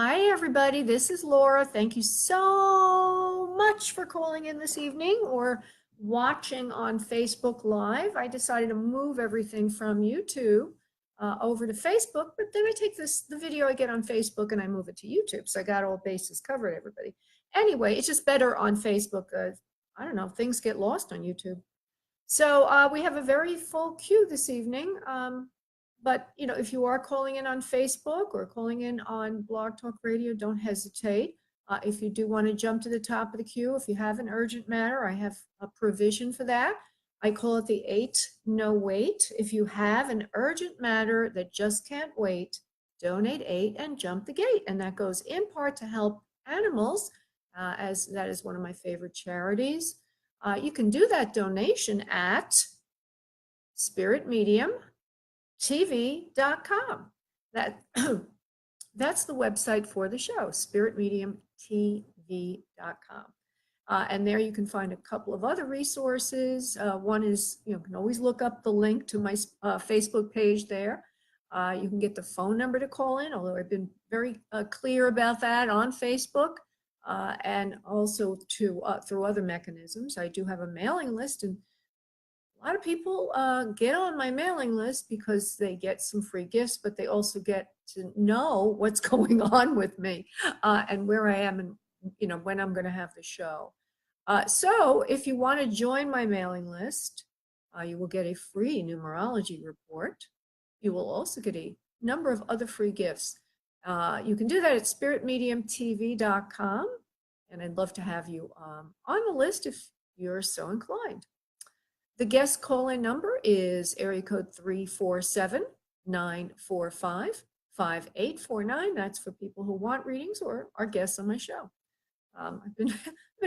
Hi, everybody. This is Laura. Thank you so much for calling in this evening or watching on Facebook Live. I decided to move everything from YouTube over to Facebook, but then I take the video I get on Facebook and I move it to YouTube. So I got all bases covered, everybody. Anyway, it's just better on Facebook. I don't know, things get lost on YouTube. So we have a very full queue this evening. But if you are calling in on Facebook or calling in on Blog Talk Radio, don't hesitate. If you do want to jump to the top of the queue, if you have an urgent matter, I have a provision for that. I call it the 8 no wait. If you have an urgent matter that just can't wait, donate 8 and jump the gate. And that goes in part to help animals, as that is one of my favorite charities. You can do that donation at spiritmediumtv.com. That's the website for the show, spiritmediumtv.com. And there you can find a couple of other resources. One is, you can always look up the link to my Facebook page there. You can get the phone number to call in, although I've been very clear about that on Facebook. And also through other mechanisms. I do have a mailing list, and a lot of people get on my mailing list because they get some free gifts, but they also get to know what's going on with me and where I am and when I'm going to have the show. So if you want to join my mailing list, you will get a free numerology report. You will also get a number of other free gifts. You can do that at spiritmediumtv.com, and I'd love to have you on the list if you're so inclined. The guest call-in number is area code 347-945-5849. That's for people who want readings or are guests on my show. I've been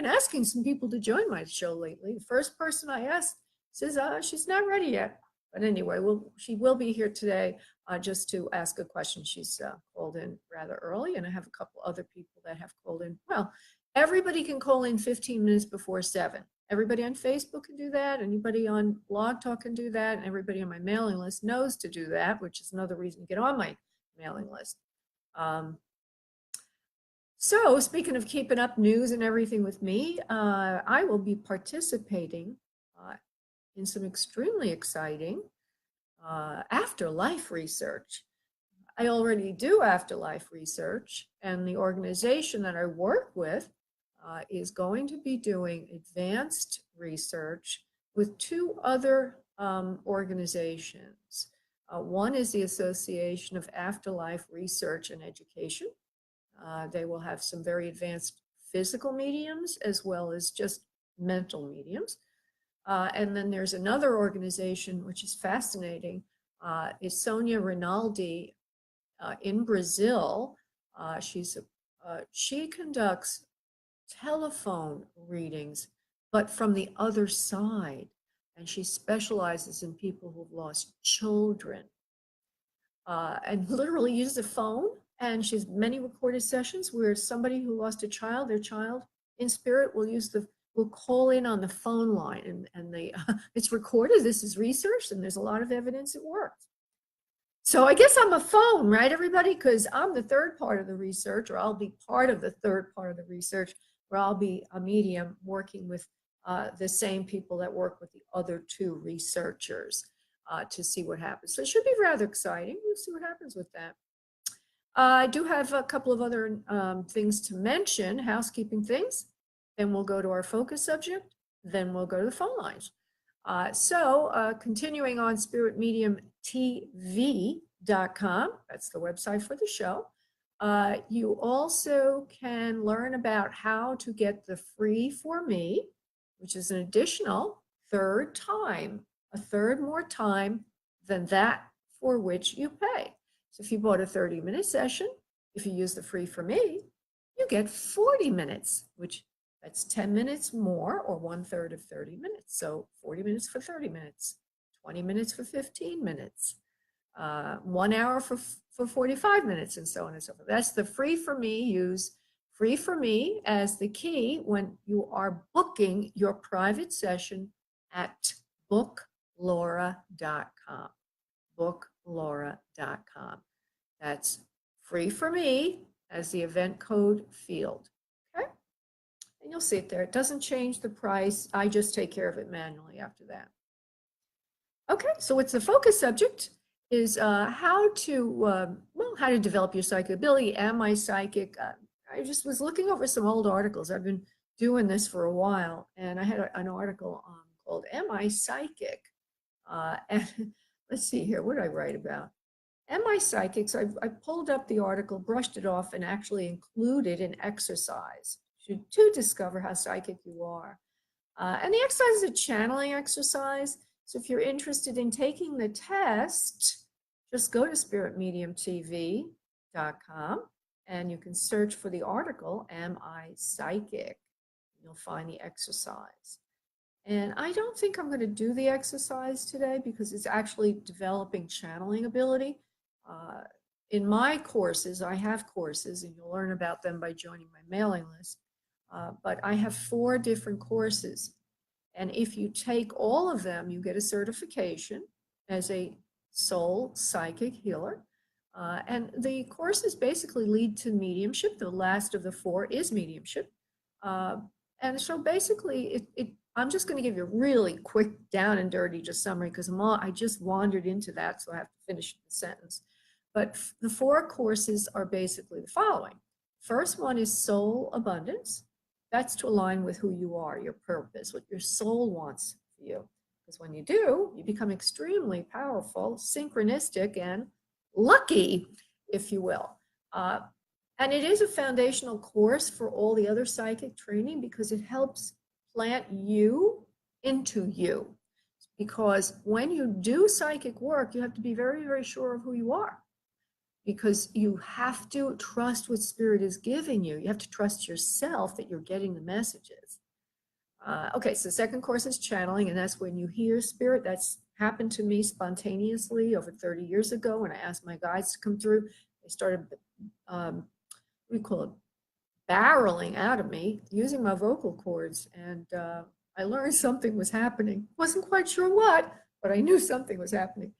asking some people to join my show lately. The first person I asked says she's not ready yet. But anyway, she will be here today just to ask a question. She's called in rather early, and I have a couple other people that have called in. Well, everybody can call in 15 minutes before 7. Everybody on Facebook can do that. Anybody on Blog Talk can do that. And everybody on my mailing list knows to do that, which is another reason to get on my mailing list. So speaking of keeping up news and everything with me, I will be participating in some extremely exciting afterlife research. I already do afterlife research, and the organization that I work with is going to be doing advanced research with 2 other organizations. One is the Association of Afterlife Research and Education. They will have some very advanced physical mediums as well as just mental mediums. And then there's another organization which is fascinating, is Sonia Rinaldi in Brazil. She conducts telephone readings, but from the other side, and she specializes in people who've lost children, and literally uses a phone. And she has many recorded sessions where somebody who lost a child, their child in spirit, will call in on the phone line, and it's recorded. This is research, and there's a lot of evidence it works. So I guess I'm a phone, right, everybody? Because I'm the third part of the research, or I'll be part of the third part of the research, where I'll be a medium working with the same people that work with the other 2 researchers to see what happens. So it should be rather exciting. We'll see what happens with that. I do have a couple of other things to mention, housekeeping things. Then we'll go to our focus subject. Then we'll go to the phone lines. Continuing on spiritmediumtv.com, that's the website for the show. You also can learn about how to get the free for me, which is an additional a third more time than that for which you pay. So if you bought a 30-minute session, if you use the free for me, you get 40 minutes, which that's 10 minutes more, or 1/3 of 30 minutes. So 40 minutes for 30 minutes, 20 minutes for 15 minutes, 1 hour for 45 minutes, and so on and so forth. That's the free for me. Use free for me as the key when you are booking your private session at booklaura.com. Booklaura.com. That's free for me as the event code field. Okay, and you'll see it there. It doesn't change the price. I just take care of it manually after that. Okay, so what's the focus subject is how to develop your psychic ability. Am I psychic? I just was looking over some old articles. I've been doing this for a while, and I had an article called "Am I Psychic?" And let's see here, what did I write about? Am I psychic? So I pulled up the article, brushed it off, and actually included an exercise to discover how psychic you are. And the exercise is a channeling exercise. So if you're interested in taking the test, just go to spiritmediumtv.com and you can search for the article, Am I Psychic? You'll find the exercise. And I don't think I'm going to do the exercise today because it's actually developing channeling ability. In my courses, I have courses, and you'll learn about them by joining my mailing list. But I have 4 different courses. And if you take all of them, you get a certification as a soul psychic healer. And the courses basically lead to mediumship. The last of the 4 is mediumship. And so basically, I'm just going to give you a really quick, down and dirty just summary because I just wandered into that, so I have to finish the sentence. But the 4 courses are basically the following. First one is soul abundance. That's to align with who you are, your purpose, what your soul wants for you. Because when you do, you become extremely powerful, synchronistic, and lucky, if you will. And it is a foundational course for all the other psychic training because it helps plant you into you. Because when you do psychic work, you have to be very, very sure of who you are. Because you have to trust what spirit is giving you. You have to trust yourself that you're getting the messages. Okay, so the second course is channeling, and that's when you hear spirit. That's happened to me spontaneously over 30 years ago when I asked my guides to come through. They started, barreling out of me using my vocal cords, and I learned something was happening. Wasn't quite sure what, but I knew something was happening.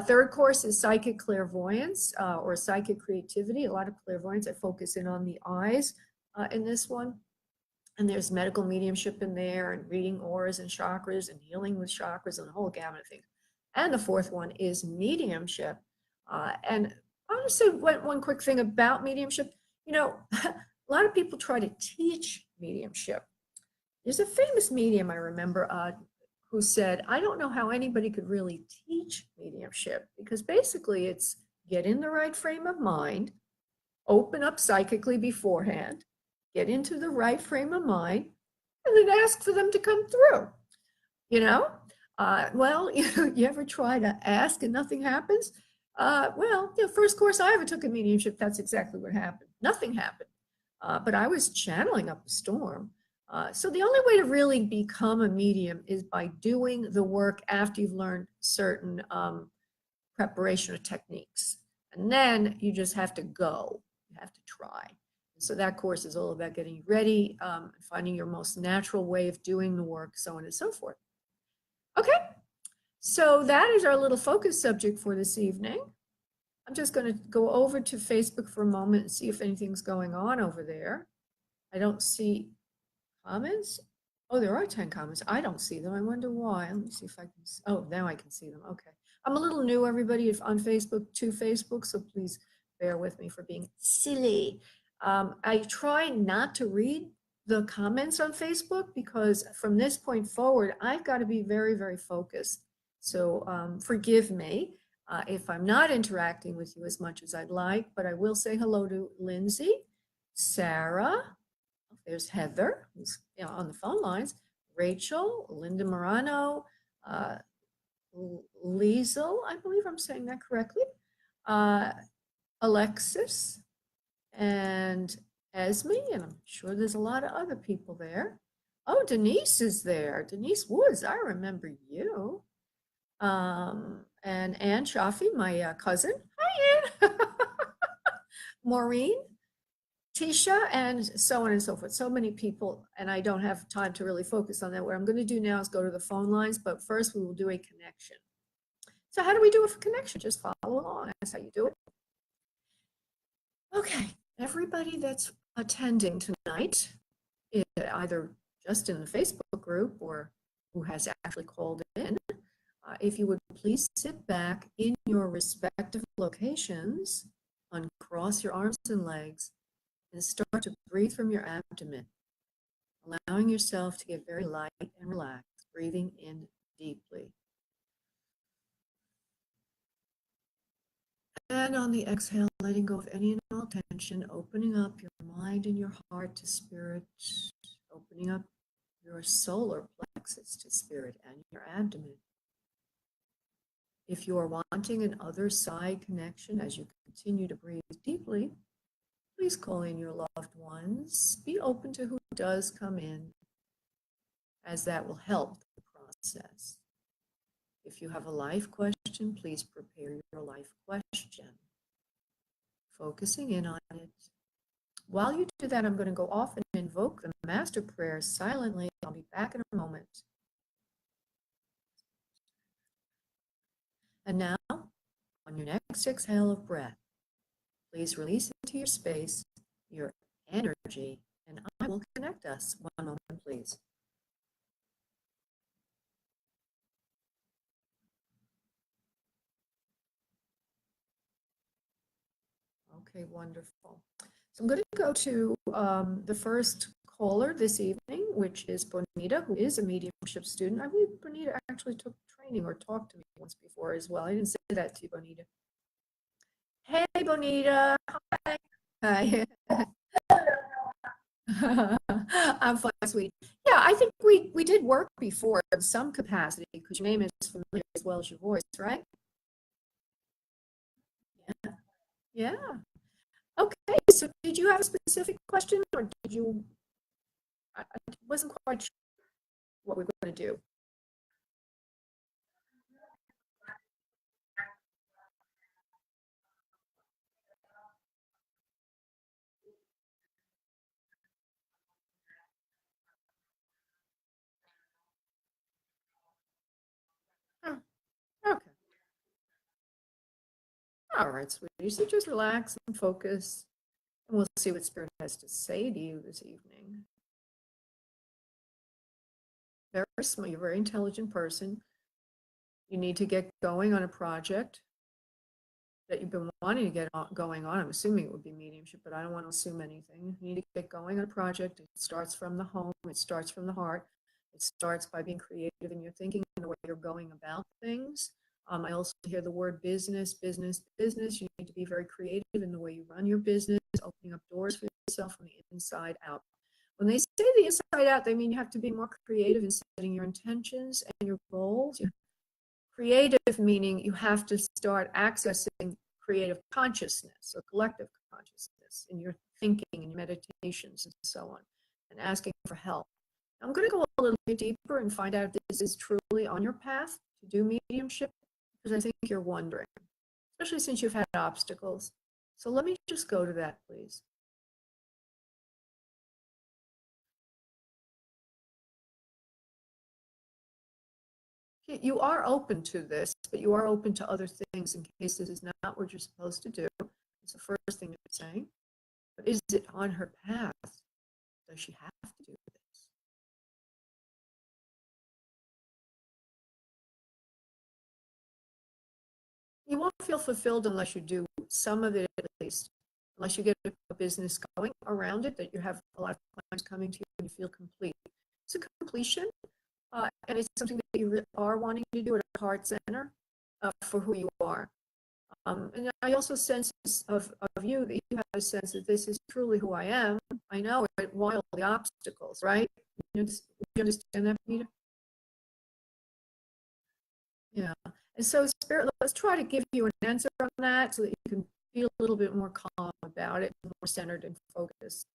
Third course is psychic clairvoyance or psychic creativity. A lot of clairvoyance. I focus in on the eyes in this one. And there's medical mediumship in there and reading auras and chakras and healing with chakras and a whole gamut of things. And the fourth one is mediumship. And I want to say one quick thing about mediumship. You know, a lot of people try to teach mediumship. There's a famous medium I remember who said, I don't know how anybody could really teach mediumship because basically it's get in the right frame of mind, open up psychically beforehand, get into the right frame of mind, and then ask for them to come through. You know, you ever try to ask and nothing happens? The first course I ever took in mediumship, that's exactly what happened. Nothing happened, but I was channeling up a storm. So the only way to really become a medium is by doing the work after you've learned certain preparation or techniques. And then you just have to go. You have to try. So that course is all about getting ready, finding your most natural way of doing the work, so on and so forth. Okay, so that is our little focus subject for this evening. I'm just going to go over to Facebook for a moment and see if anything's going on over there. I don't see comments. Oh, there are 10 comments. I don't see them. I wonder why. Let me see if I can. Oh, now I can see them. Okay. I'm a little new, everybody, on Facebook, to Facebook, so please bear with me for being silly. I try not to read the comments on Facebook because from this point forward, I've got to be very, very focused. So forgive me if I'm not interacting with you as much as I'd like, but I will say hello to Lindsay, Sarah. There's Heather, who's on the phone lines, Rachel, Linda Morano, Liesel, I believe I'm saying that correctly, Alexis, and Esme, and I'm sure there's a lot of other people there. Oh, Denise is there. Denise Woods, I remember you. And Ann Chaffee, my cousin. Hi, Ann. Maureen. Tisha, and so on and so forth. So many people, and I don't have time to really focus on that. What I'm going to do now is go to the phone lines, but first we will do a connection. So how do we do a connection? Just follow along. That's how you do it. Okay, Everybody that's attending tonight, either just in the Facebook group or who has actually called in, if you would please sit back in your respective locations, uncross your arms and legs, and start to breathe from your abdomen, allowing yourself to get very light and relaxed, breathing in deeply. And on the exhale, letting go of any and all tension, opening up your mind and your heart to spirit, opening up your solar plexus to spirit and your abdomen. If you are wanting an other side connection as you continue to breathe deeply, please call in your loved ones. Be open to who does come in, as that will help the process. If you have a life question, please prepare your life question, focusing in on it. While you do that, I'm going to go off and invoke the master prayer silently. I'll be back in a moment. And now, on your next exhale of breath, please release into your space your energy, and I will connect us. One moment, please. Okay, wonderful. So I'm going to go to the first caller this evening, which is Bonita, who is a mediumship student. I believe Bonita actually took training or talked to me once before as well. I didn't say that to you, Bonita. Hey, Bonita. Hi. Hi. I'm fine, sweetie. Yeah, I think we did work before in some capacity because your name is familiar as well as your voice, right? Yeah. Yeah. Okay, so did you have a specific question or did you, I wasn't quite sure what we were going to do. Oh, okay. All right, sweetie. So just relax and focus, and we'll see what Spirit has to say to you this evening. Very smart. You're a very intelligent person. You need to get going on a project that you've been wanting to get going on. I'm assuming it would be mediumship, but I don't want to assume anything. You need to get going on a project. It starts from the home. It starts from the heart. It starts by being creative in your thinking and the way you're going about things. I also hear the word business, business, business. You need to be very creative in the way you run your business, opening up doors for yourself from the inside out. When they say the inside out, they mean you have to be more creative in setting your intentions and your goals. Creative meaning you have to start accessing creative consciousness or collective consciousness in your thinking and your meditations and so on, and asking for help. I'm going to go a little bit deeper and find out if this is truly on your path to do mediumship, because I think you're wondering, especially since you've had obstacles. So let me just go to that, please. You are open to this, but you are open to other things in case this is not what you're supposed to do. It's the first thing you're saying. But is it on her path? Does she have to do this? You won't feel fulfilled unless you do some of it at least, unless you get a business going around it that you have a lot of clients coming to you and you feel complete. It's a completion, and it's something that you are wanting to do at a heart center for who you are. And I also sense of you that you have a sense that this is truly who I am. I know it, why all the obstacles, right? You understand that, Peter? Yeah. And so, Spirit, let's try to give you an answer on that so that you can feel a little bit more calm about it, more centered and focused.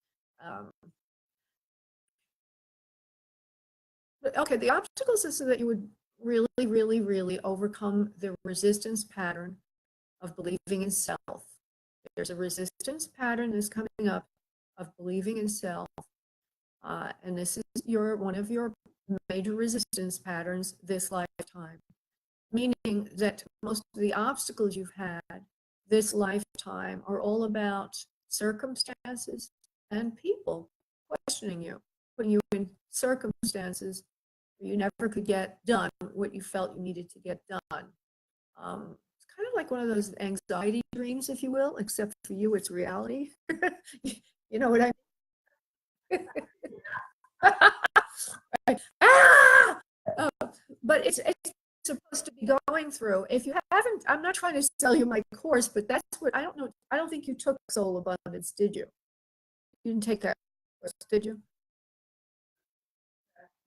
But okay, the obstacles is so that you would really, really, really overcome the resistance pattern of believing in self. There's a resistance pattern that's coming up of believing in self, and this is one of your major resistance patterns this lifetime, meaning that most of the obstacles you've had this lifetime are all about circumstances and people questioning you, putting you in circumstances where you never could get done what you felt you needed to get done. It's kind of like one of those anxiety dreams, if you will, except for you, it's reality. You know what I mean? Right. Ah! But it's supposed to be going through. If you haven't, I'm not trying to sell you my course, but that's what I don't know. I don't think you took Soul Abundance, did you? You didn't take that course, did you?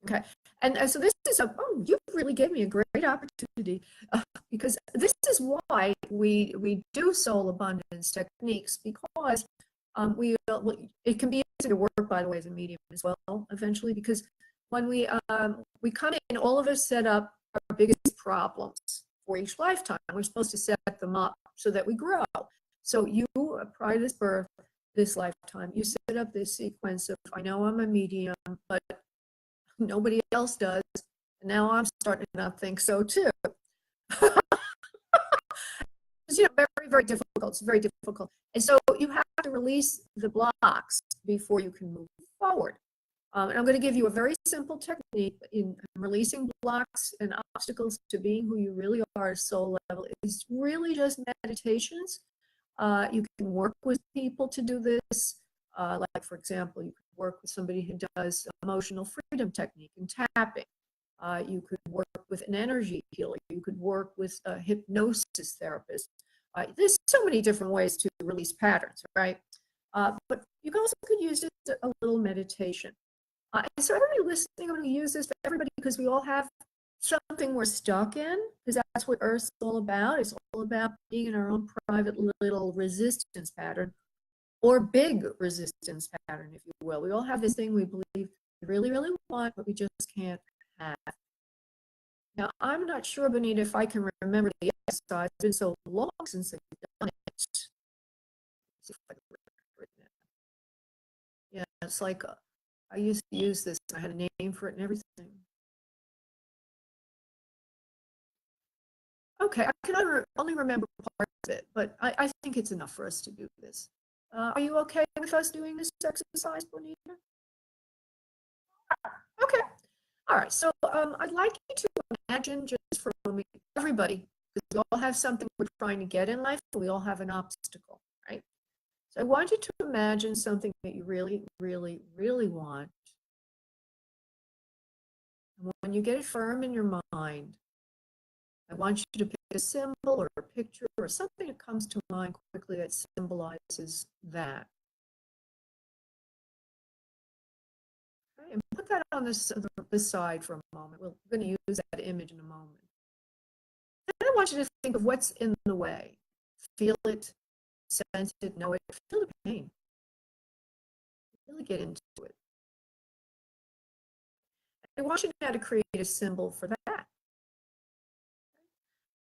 Okay. And so this is you really gave me a great opportunity because this is why we do soul abundance techniques, because it can be easy to work, by the way, as a medium as well eventually, because when we come in, all of us set up our biggest problems for each lifetime. We're supposed to set them up so that we grow. So you, prior to this birth, this lifetime, you set up this sequence of, I know I'm a medium, but nobody else does. And now I'm starting to not think so too. It's, very, very difficult. It's very difficult. And so you have to release the blocks before you can move forward. And I'm going to give you a very simple technique in releasing blocks and obstacles to being who you really are at soul level. It's really just meditations. You can work with people to do this. Like, for example, you could work with somebody who does emotional freedom technique and tapping. You could work with an energy healer. You could work with a hypnosis therapist. There's so many different ways to release patterns, right? But you also could use it a little meditation. And so everybody listening, I'm going to use this for everybody because we all have something we're stuck in, because that's what Earth's all about. It's all about being in our own private little resistance pattern, or big resistance pattern, if you will. We all have this thing we believe we really, really want, but we just can't have. Now, I'm not sure, Benita, if I can remember the exercise. It's been so long since I've done it. See if I can remember it. Yeah, it's like I used to use this. I had a name for it and everything. Okay, I can only remember part of it, but I think it's enough for us to do this. Are you okay with us doing this exercise, Bonita? Okay. All right. So I'd like you to imagine just for a moment, everybody, because we all have something we're trying to get in life, and we all have an obstacle, right? So I want you to imagine something that you really, really, really want. And when you get it firm in your mind, I want you to pick a symbol or a picture or something that comes to mind quickly that symbolizes that. Okay, and put that on this side for a moment. We're going to use that image in a moment. Then I want you to think of what's in the way. Feel it, sense it, know it, feel the pain. Really get into it. I want you now to create a symbol for that.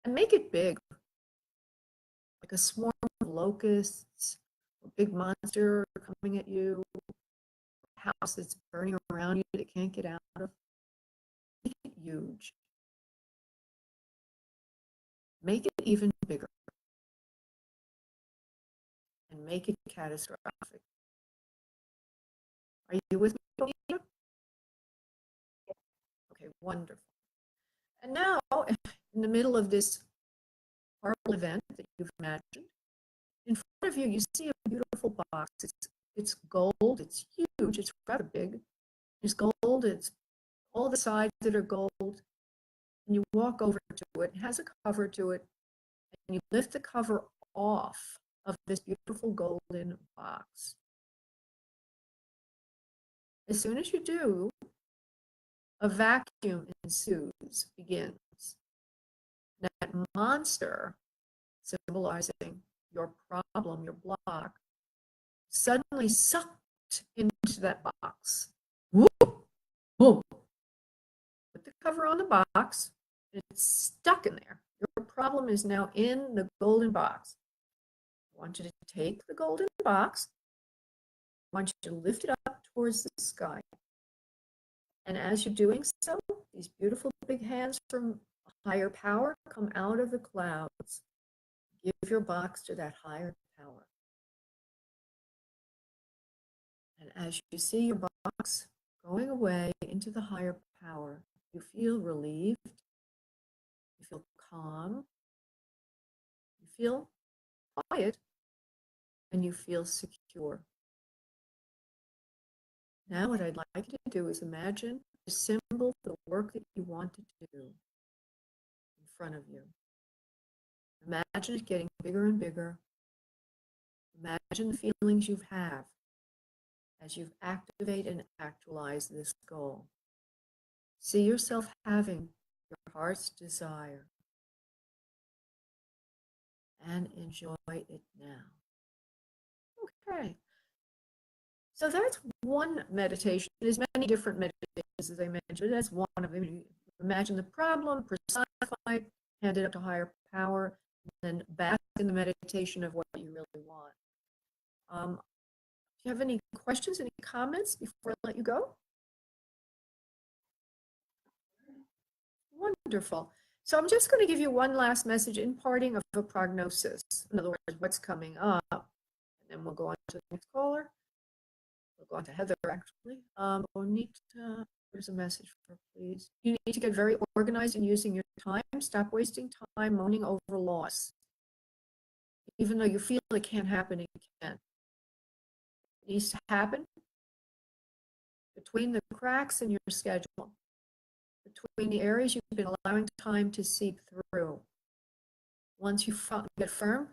And make it big, like a swarm of locusts, a big monster coming at you, a house that's burning around you that can't get out of. Make it huge. Make it even bigger. And make it catastrophic. Are you with me, Bonita? Okay, wonderful. And now, in the middle of this horrible event that you've imagined, in front of you, you see a beautiful box. It's gold, it's huge, it's rather big. It's gold, it's all the sides that are gold. And you walk over to it, it has a cover to it, and you lift the cover off of this beautiful golden box. As soon as you do, a vacuum ensues, begins. That monster, symbolizing your problem, your block, suddenly sucked into that box. Whoop, whoop. Put the cover on the box, and it's stuck in there. Your problem is now in the golden box. I want you to take the golden box. I want you to lift it up towards the sky. And as you're doing so, these beautiful big hands from higher power come out of the clouds. Give your box to that higher power. And as you see your box going away into the higher power, you feel relieved, you feel calm, you feel quiet, and you feel secure. Now what I'd like you to do is imagine the symbol for the work that you want to do in front of you. Imagine it getting bigger and bigger. Imagine the feelings you have as you activate and actualize this goal. See yourself having your heart's desire and enjoy it now. Okay. So that's one meditation. There's many different meditations, as I mentioned. That's one of them. You imagine the problem, personify it, hand it up to higher power, and then bask in the meditation of what you really want. Do you have any questions, any comments before I let you go? Wonderful. So I'm just going to give you one last message in parting of a prognosis. In other words, what's coming up. And then we'll go on to the next caller. We'll go on to Heather, actually. There's a message for her, please. You need to get very organized in using your time. Stop wasting time moaning over loss. Even though you feel it can't happen, it can. It needs to happen between the cracks in your schedule, between the areas you've been allowing time to seep through. Once you get firm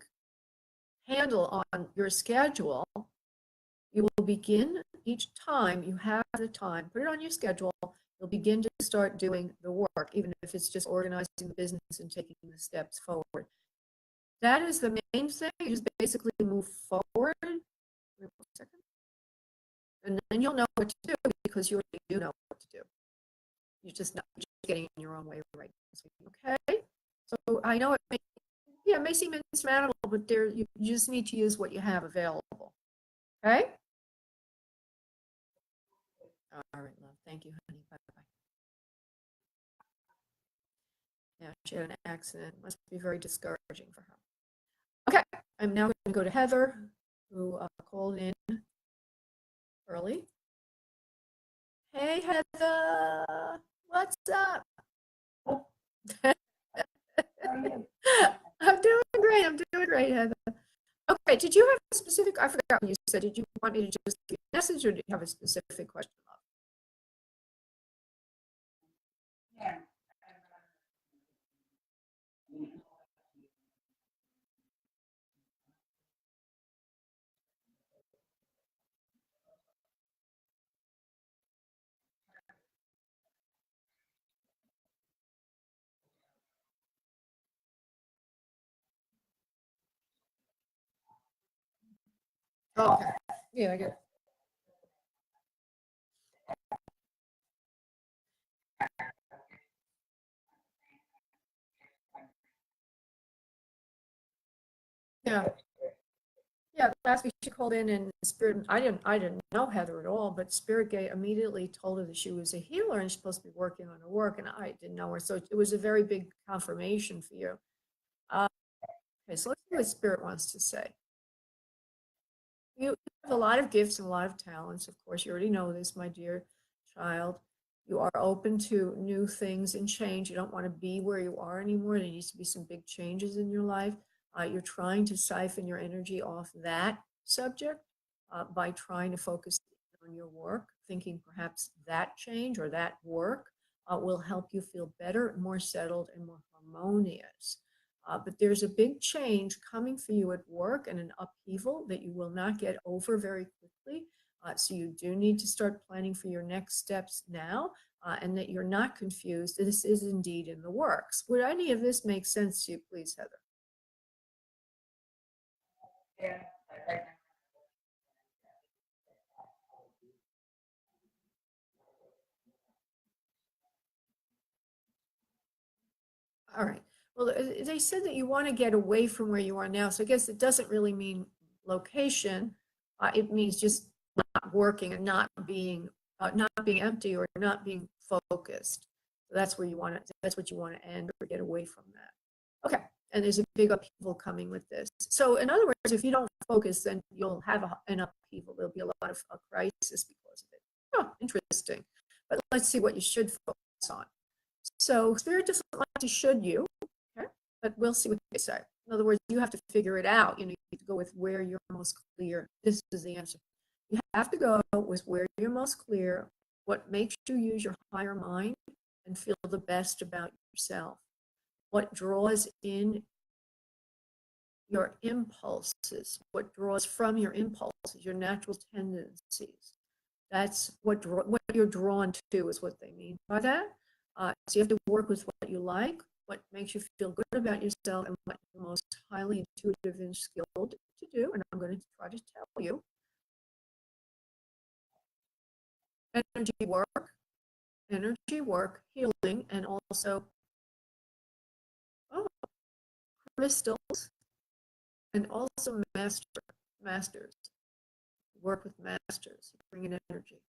handle on your schedule, you will begin each time you have the time, put it on your schedule, you'll begin to start doing the work, even if it's just organizing the business and taking the steps forward. That is the main thing. You just basically move forward. Wait 1 second. And then you'll know what to do because you already do know what to do. You're just not getting in your own way right now. Okay? So I know it may seem insurmountable, but you just need to use what you have available. Okay? All right, love. Thank you, honey. Bye-bye. Yeah, she had an accident. Must be very discouraging for her. Okay, I'm now going to go to Heather, who called in early. Hey, Heather. What's up? I'm doing great. I'm doing great, Heather. Okay, did you have a specific, I forgot what you said. Did you want me to just give you a message or did you have a specific question? Yeah. Okay. Yeah, I get it. Yeah. Yeah, last week she called in and Spirit, I didn't know Heather at all, but Spirit Gate immediately told her that she was a healer and she's supposed to be working on her work, and I didn't know her. So it was a very big confirmation for you. Okay, so let's see what Spirit wants to say. You have a lot of gifts and a lot of talents. Of course, you already know this, my dear child. You are open to new things and change. You don't want to be where you are anymore. There needs to be some big changes in your life. You're trying to siphon your energy off that subject by trying to focus on your work, thinking perhaps that change or that work will help you feel better, more settled, and more harmonious. But there's a big change coming for you at work and an upheaval that you will not get over very quickly. So you do need to start planning for your next steps now, and that you're not confused. This is indeed in the works. Would any of this make sense to you, please, Heather? Yeah. All right. Well, they said that you want to get away from where you are now. So I guess it doesn't really mean location. It means just not working and not being empty or not being focused. So that's where you want to. That's what you want to end or get away from that. Okay. And there's a big upheaval coming with this. So in other words, if you don't focus, then you'll have an upheaval. There'll be a lot of crisis because of it. Oh, interesting. But let's see what you should focus on. So Spirit doesn't like to should you, okay? But we'll see what they say. In other words, you have to figure it out. You need to go with where you're most clear. This is the answer. You have to go with where you're most clear, what makes you use your higher mind and feel the best about yourself. What draws in your impulses, what draws from your impulses, your natural tendencies. That's what you're drawn to is what they mean by that. So you have to work with what you like, what makes you feel good about yourself, and what you're most highly intuitive and skilled to do. And I'm going to try to tell you. Energy work, healing, and also crystals, and also masters. Work with masters, bring in energy.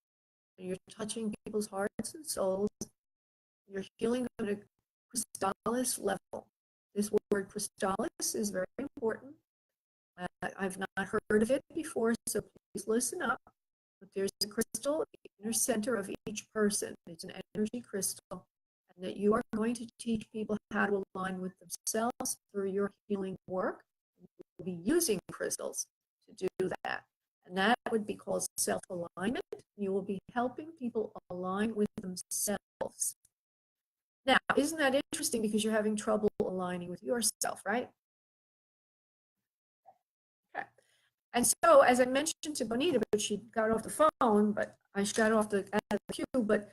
And you're touching people's hearts and souls. You're healing on a crystallis level. This word crystallis is very important. I've not heard of it before, so please listen up. But there's a crystal at the inner center of each person. It's an energy crystal, and that you are going to teach people how to align with themselves through your healing work. You'll be using crystals to do that. And that would be called self-alignment. You will be helping people align with themselves. Now, isn't that interesting because you're having trouble aligning with yourself, right? Okay. And so, as I mentioned to Bonita, but she got off the phone, but I got off the queue, but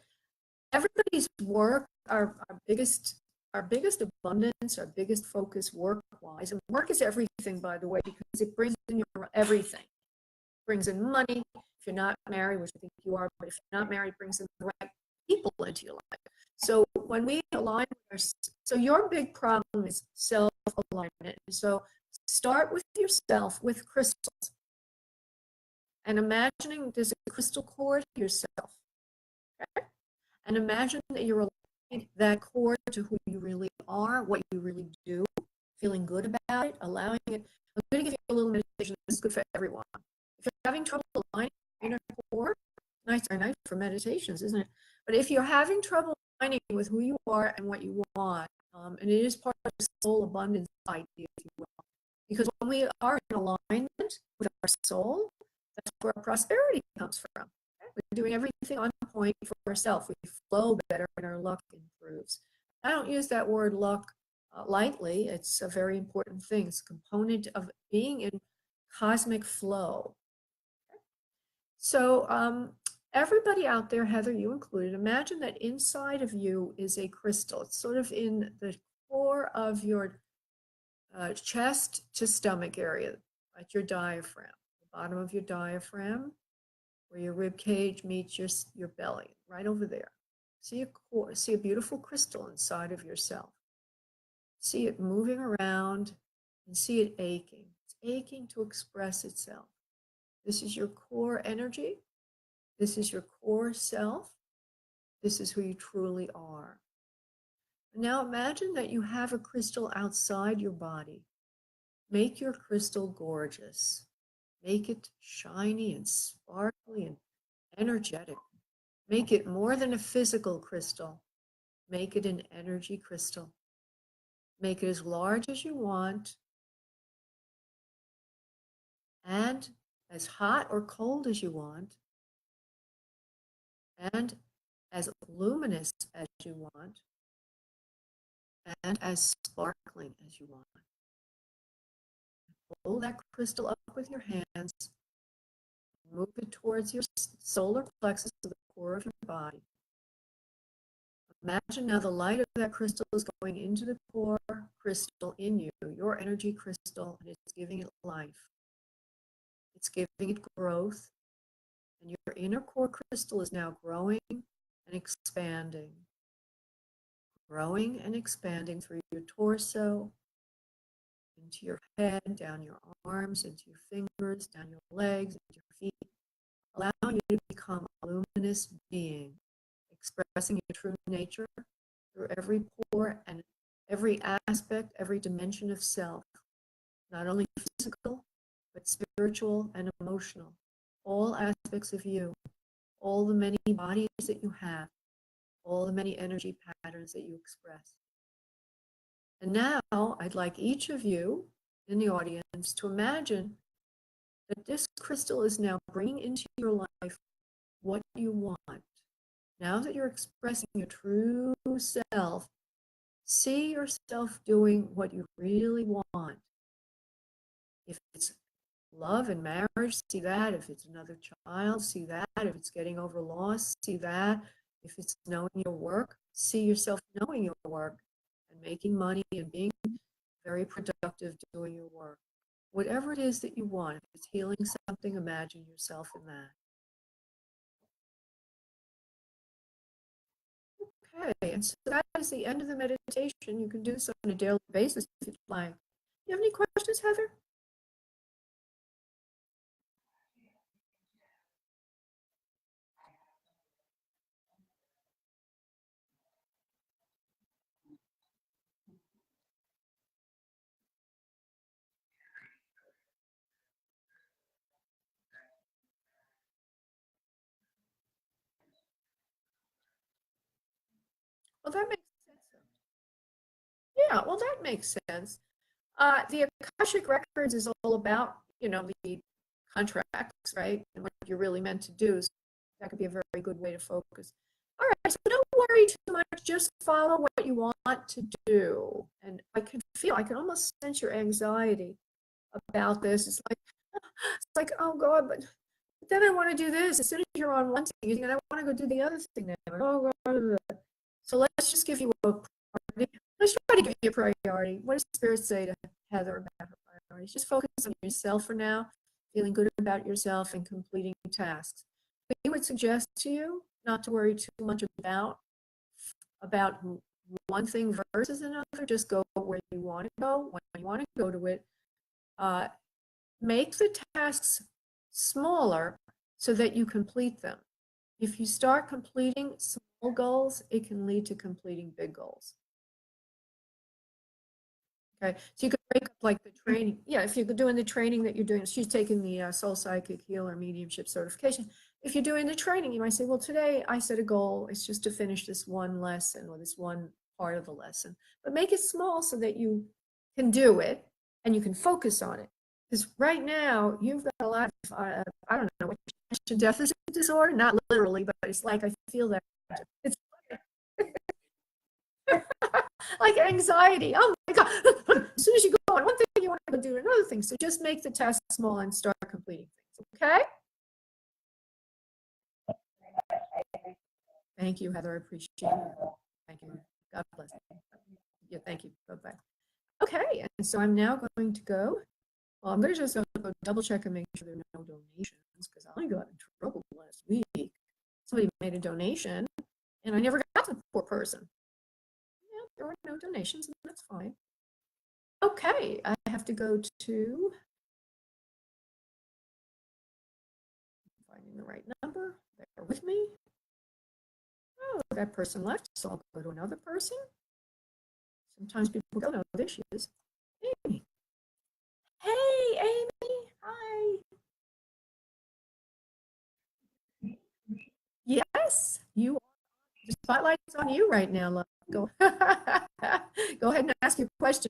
everybody's work, our biggest abundance, our biggest focus work-wise, and work is everything, by the way, because it brings in your everything. It brings in money. If you're not married, which I think you are, but if you're not married, it brings in the right people into your life. So when we align, so your big problem is self-alignment. So start with yourself with crystals and imagining there's a crystal core to yourself. Okay? And imagine that you're aligning that core to who you really are, what you really do, feeling good about it, allowing it. I'm going to give you a little meditation. This is good for everyone. If you're having trouble aligning your inner core, nights are nice for meditations, isn't it? But if you're having trouble aligning with who you are and what you want, and it is part of the soul abundance idea, if you will, because when we are in alignment with our soul, that's where our prosperity comes from. We're doing everything on point for ourselves. We flow better and our luck improves. I don't use that word luck lightly. It's a very important thing. It's a component of being in cosmic flow. So everybody out there, Heather, you included, imagine that inside of you is a crystal. It's sort of in the core of your chest to stomach area, at your diaphragm, the bottom of your diaphragm, where your rib cage meets your belly, right over there. See a beautiful crystal inside of yourself. See it moving around and see it aching. It's aching to express itself. This is your core energy. This is your core self. This is who you truly are. Now imagine that you have a crystal outside your body. Make your crystal gorgeous. Make it shiny and sparkly and energetic. Make it more than a physical crystal. Make it an energy crystal. Make it as large as you want and as hot or cold as you want and as luminous as you want and as sparkling as you want. Pull that crystal up with your hands. Move it towards your solar plexus to the core of your body. Imagine now the light of that crystal is going into the core crystal in you, your energy crystal, and it's giving it life. It's giving it growth. And your inner core crystal is now growing and expanding. Growing and expanding through your torso, into your head, down your arms, into your fingers, down your legs, into your feet, allowing you to become a luminous being, expressing your true nature through every pore and every aspect, every dimension of self, not only physical, but spiritual and emotional, all aspects of you, all the many bodies that you have, all the many energy patterns that you express. And now I'd like each of you in the audience to imagine that this crystal is now bringing into your life what you want. Now that you're expressing your true self, see yourself doing what you really want. If it's love and marriage, see that. If it's another child, see that. If it's getting over loss, see that. If it's knowing your work, see yourself knowing your work and making money and being very productive doing your work. Whatever it is that you want, if it's healing something, imagine yourself in that. Okay, and so that is the end of the meditation. You can do this on a daily basis if you'd like. Do you have any questions, Heather? Well, that makes sense. Yeah, well, that makes sense. The Akashic Records is all about, the contracts, right? And what you're really meant to do. So that could be a very good way to focus. All right, so don't worry too much. Just follow what you want to do. And I can almost sense your anxiety about this. It's like, oh God, but then I want to do this. As soon as you're on one thing, you think, I want to go do the other thing now. Oh God. So let's just give you a priority. Let's try to give you a priority. What does Spirit say to Heather about her priorities? Just focus on yourself for now, feeling good about yourself and completing tasks. We would suggest to you not to worry too much about one thing versus another. Just go where you want to go, when you want to go to it. Make the tasks smaller so that you complete them. If you start completing small goals, it can lead to completing big goals. Okay, so you could break up like the training. Yeah, if you're doing the training that you're doing, she's taking the Soul Psychic Healer Mediumship certification. If you're doing the training, you might say, well, today I set a goal. It's just to finish this one lesson or this one part of the lesson. But make it small so that you can do it and you can focus on it. Because right now, you've got a lot of, I don't know, attention deficit disorder, not literally, but it's like I feel that. It's like anxiety. Oh my God. As soon as you go on one thing, you want to go do another thing. So just make the task small and start completing things. Okay? Thank you, Heather. I appreciate it. Thank you. God bless you. Yeah, thank you. Bye-bye. Okay, and so I'm now going to go. Well, I'm going to just go double check and make sure there are no donations because I got in trouble last week. Somebody made a donation and I never got to the poor person. Yeah, there were no donations, and that's fine. Okay, I have to go to finding the right number. Bear with me. Oh, that person left, so I'll go to another person. Sometimes people go, no, there she is. Amy. Hey, Amy. Hi. Yes, you are. The spotlight's on you right now, love. Go, go ahead and ask your question.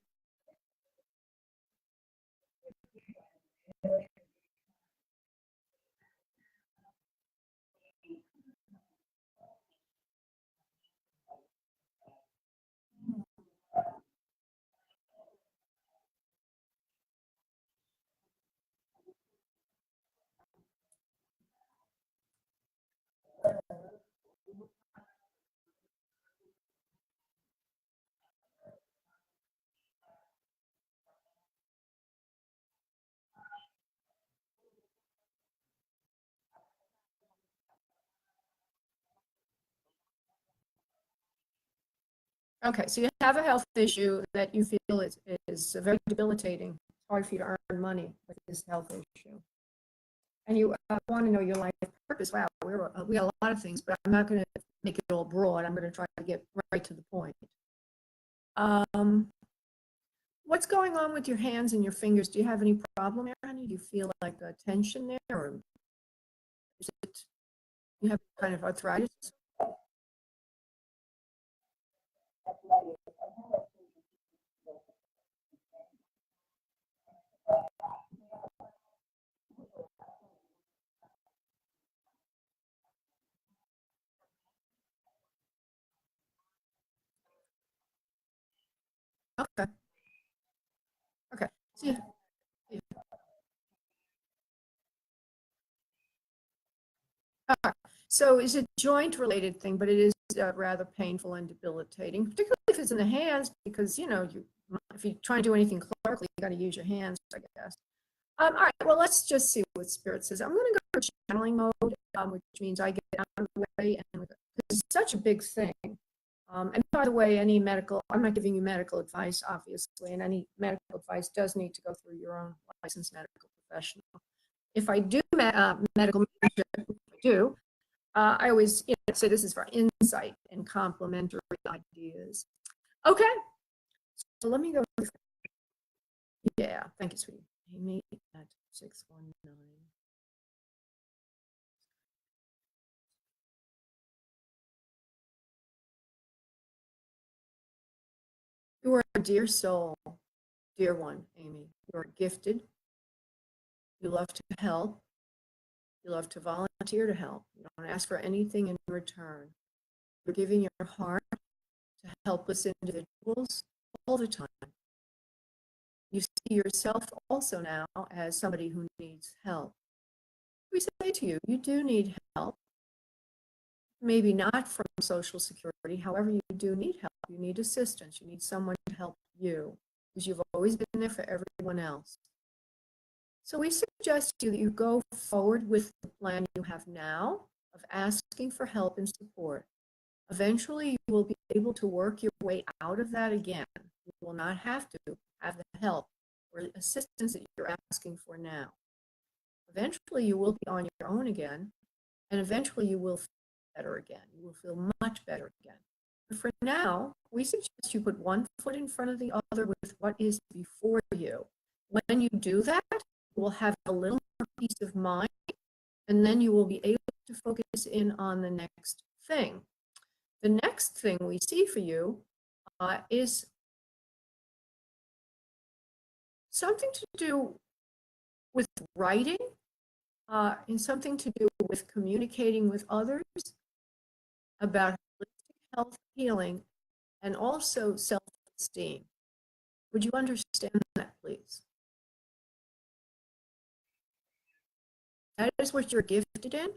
Okay, so you have a health issue that you feel is very debilitating. It's hard for you to earn money with this health issue. And you want to know your life purpose. Wow, we got a lot of things, but I'm not going to make it all broad. I'm going to try to get right to the point. What's going on with your hands and your fingers? Do you have any problem there, honey? Do you feel like a tension there, or is it you have kind of arthritis? Okay, okay. See, so it's a joint-related thing, but it is rather painful and debilitating, particularly if it's in the hands, because if you try to do anything clerically, you got to use your hands, I guess. All right, well, let's just see what Spirit says. I'm going to go to channeling mode, which means I get out of the way, and it's such a big thing. And by the way, I'm not giving you medical advice, obviously, and any medical advice does need to go through your own licensed medical professional. If I do medical mediumship, which I do, I always say this is for insight and complementary ideas. Okay, so let me go. Yeah, thank you, sweetie. Amy at 619. You are a dear soul, dear one, Amy. You are gifted. You love to help. You love to volunteer to help. You don't ask for anything in return. You're giving your heart to helpless individuals all the time. You see yourself also now as somebody who needs help. We say to you, you do need help. Maybe not from Social Security. However, you do need help. You need assistance. You need someone to help you because you've always been there for everyone else. So we suggest to you that you go forward with the plan you have now of asking for help and support. Eventually, you will be able to work your way out of that again. You will not have to have the help or assistance that you're asking for now. Eventually, you will be on your own again, and eventually you will feel better again. You will feel much better again. But for now, we suggest you put one foot in front of the other with what is before you. When you do that, you will have a little more peace of mind, and then you will be able to focus in on the next thing. The next thing we see for you is something to do with writing, and something to do with communicating with others about holistic health, healing, and also self-esteem. Would you understand that, please? That is what you're gifted in,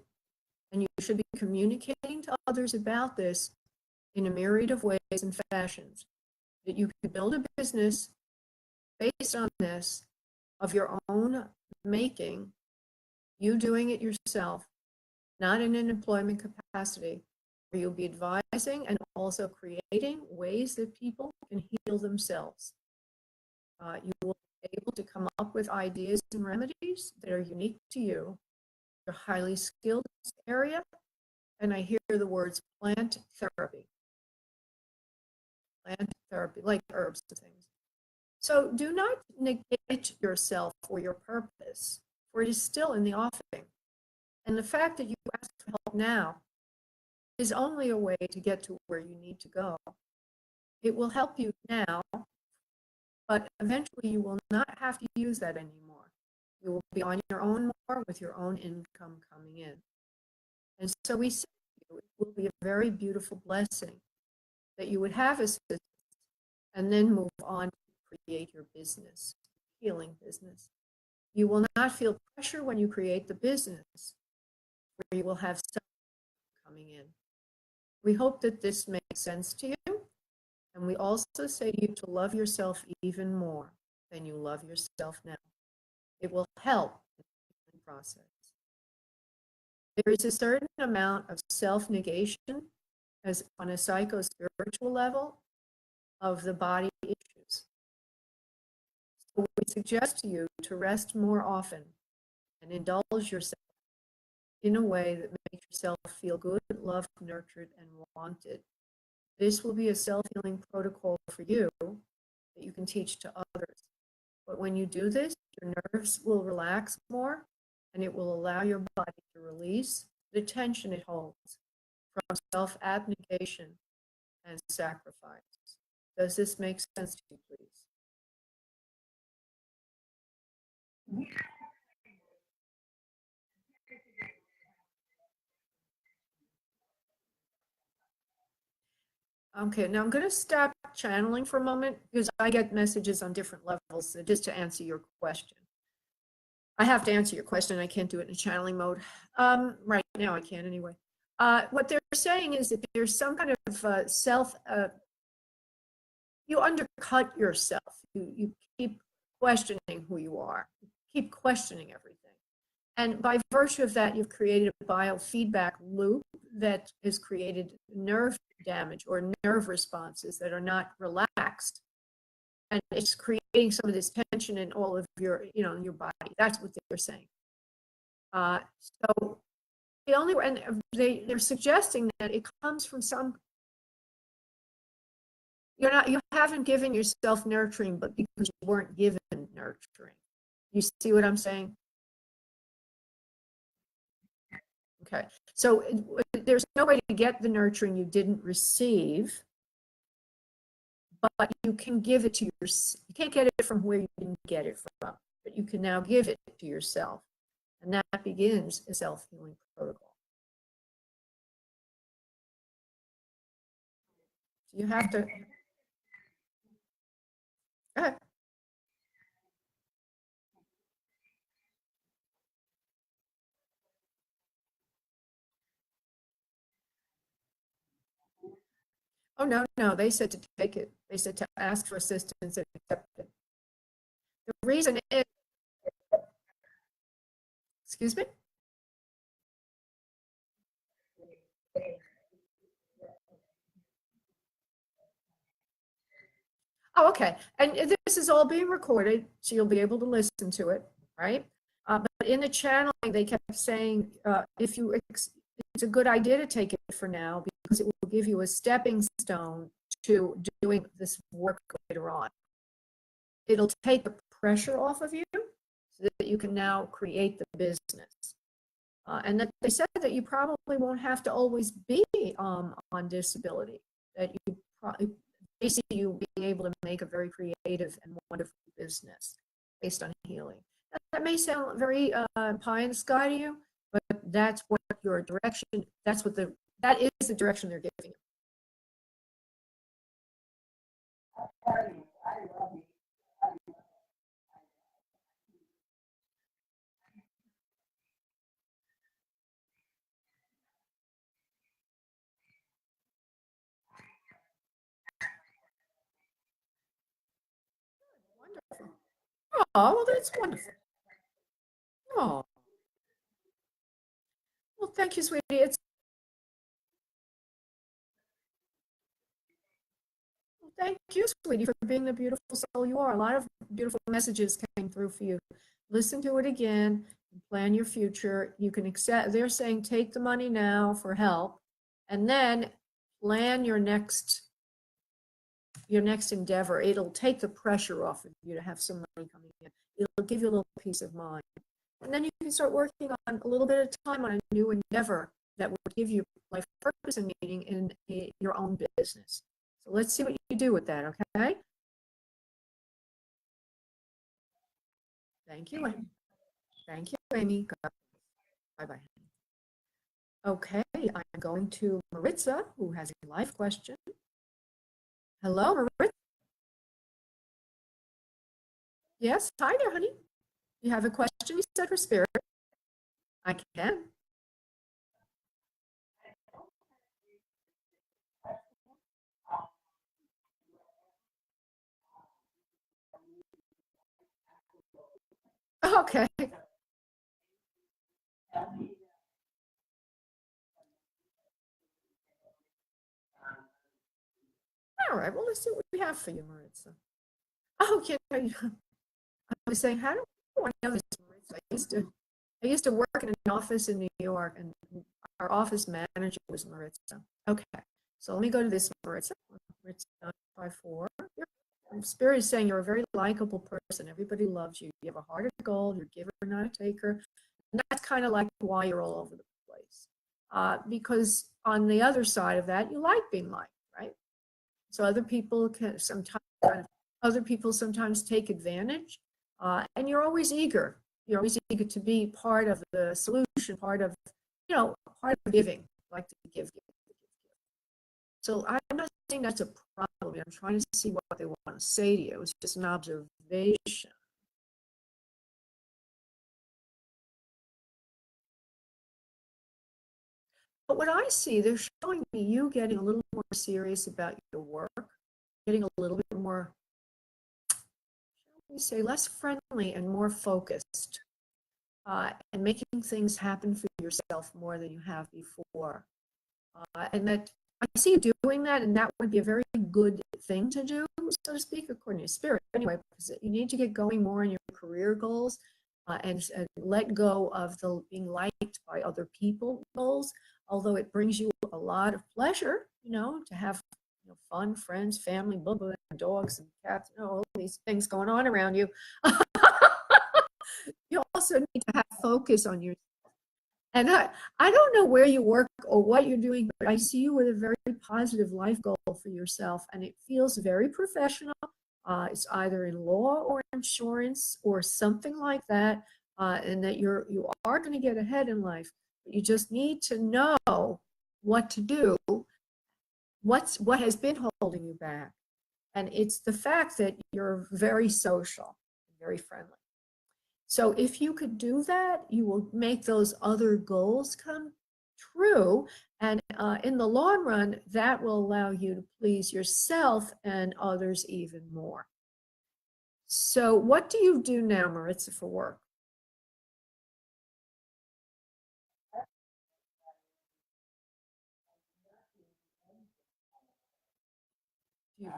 and you should be communicating to others about this in a myriad of ways and fashions. That you can build a business based on this of your own making, you doing it yourself, not in an employment capacity, where you'll be advising and also creating ways that people can heal themselves. You will be able to come up with ideas and remedies that are unique to you. You're highly skilled in this area, and I hear the words plant therapy. Plant therapy, like herbs and things. So do not negate yourself or your purpose, for it is still in the offing. And the fact that you ask for help now is only a way to get to where you need to go. It will help you now, but eventually you will not have to use that anymore. You will be on your own more with your own income coming in. And so we say to you, it will be a very beautiful blessing that you would have assistance and then move on to create your business, healing business. You will not feel pressure when you create the business, where you will have someone coming in. We hope that this makes sense to you. And we also say to you to love yourself even more than you love yourself now. It will help in the process. There is a certain amount of self-negation as on a psycho-spiritual level of the body issues. So we suggest to you to rest more often and indulge yourself in a way that makes yourself feel good, loved, nurtured, and wanted. This will be a self-healing protocol for you that you can teach to others. But when you do this, your nerves will relax more, and it will allow your body to release the tension it holds from self-abnegation and sacrifice. Does this make sense to you, please? Okay, now I'm going to stop channeling for a moment because I get messages on different levels, so just to answer your question. I have to answer your question. I can't do it in channeling mode. Right now I can anyway. What they're saying is that there's some kind of you undercut yourself. You keep questioning who you are. You keep questioning everything. And by virtue of that, you've created a biofeedback loop that has created nerve damage or nerve responses that are not relaxed. And it's creating some of this tension in all of your, in your body. That's what they're saying. So the only, and they're suggesting that it comes from some, you haven't given yourself nurturing, but because you weren't given nurturing. You see what I'm saying? Okay, so there's no way to get the nurturing you didn't receive, but you can give it to yourself. You can't get it from where you didn't get it from, but you can now give it to yourself. And that begins a self-healing protocol. You have to. Go ahead. Oh, no, they said to take it. They said to ask for assistance and accept it. The reason is, excuse me? Oh, okay. And this is all being recorded, so you'll be able to listen to it, right? But in the channeling, they kept saying, it's a good idea to take it for now because it will give you a stepping stone to doing this work later on. It'll take the pressure off of you so that you can now create the business. And that they said that you probably won't have to always be on disability, that you see you being able to make a very creative and wonderful business based on healing. That may sound very pie in the sky to you, but that's what your direction, that is the direction they're giving you. Wonderful. Oh, well, that's wonderful. Oh, well, thank you, sweetie. Thank you, sweetie, for being the beautiful soul you are. A lot of beautiful messages came through for you. Listen to it again, plan your future. You can accept, they're saying take the money now for help, and then plan your next endeavor. It'll take the pressure off of you to have some money coming in. It'll give you a little peace of mind. And then you can start working on a little bit of time on a new endeavor that will give you life purpose and meaning in your own business. So let's see what you do with that, okay? Thank you, Amy. Thank you, Amy. Bye-bye. Okay, I'm going to Maritza, who has a life question. Hello, Maritza. Yes, hi there, honey. You have a question, you said, for spirit? I can. Okay. All right, well, let's see what we have for you, Maritza. Oh, I was saying, how do I know this, Maritza? I used to work in an office in New York, and our office manager was Maritza. Okay, So let me go to this Maritza. Maritza 954. Spirit is saying you're a very likable person. Everybody loves you. You have a heart of gold. You're a giver, not a taker. And that's kind of like why you're all over the place. Because on the other side of that, you like being liked, right? So other people can sometimes take advantage, and you're always eager. You're always eager to be part of the solution, part of giving, like to give. So I'm not saying that's a problem. I'm trying to see what they want to say to you. It's just an observation. But what I see, they're showing me you getting a little more serious about your work, getting a little bit more, shall we say, less friendly and more focused, and making things happen for yourself more than you have before. And that I see you doing that, and that would be a very good thing to do, so to speak, according to spirit. Anyway, because you need to get going more in your career goals, and let go of the being liked by other people goals. Although it brings you a lot of pleasure, to have fun, friends, family, blah, blah, dogs and cats, all these things going on around you. You also need to have focus on your. And I don't know where you work or what you're doing, but I see you with a very positive life goal for yourself, and it feels very professional. It's either in law or insurance or something like that, and that you are going to get ahead in life. But you just need to know what to do. What has been holding you back, and it's the fact that you're very social, very friendly. So if you could do that, you will make those other goals come true. And in the long run, that will allow you to please yourself and others even more. So what do you do now, Maritza, for work? Yeah.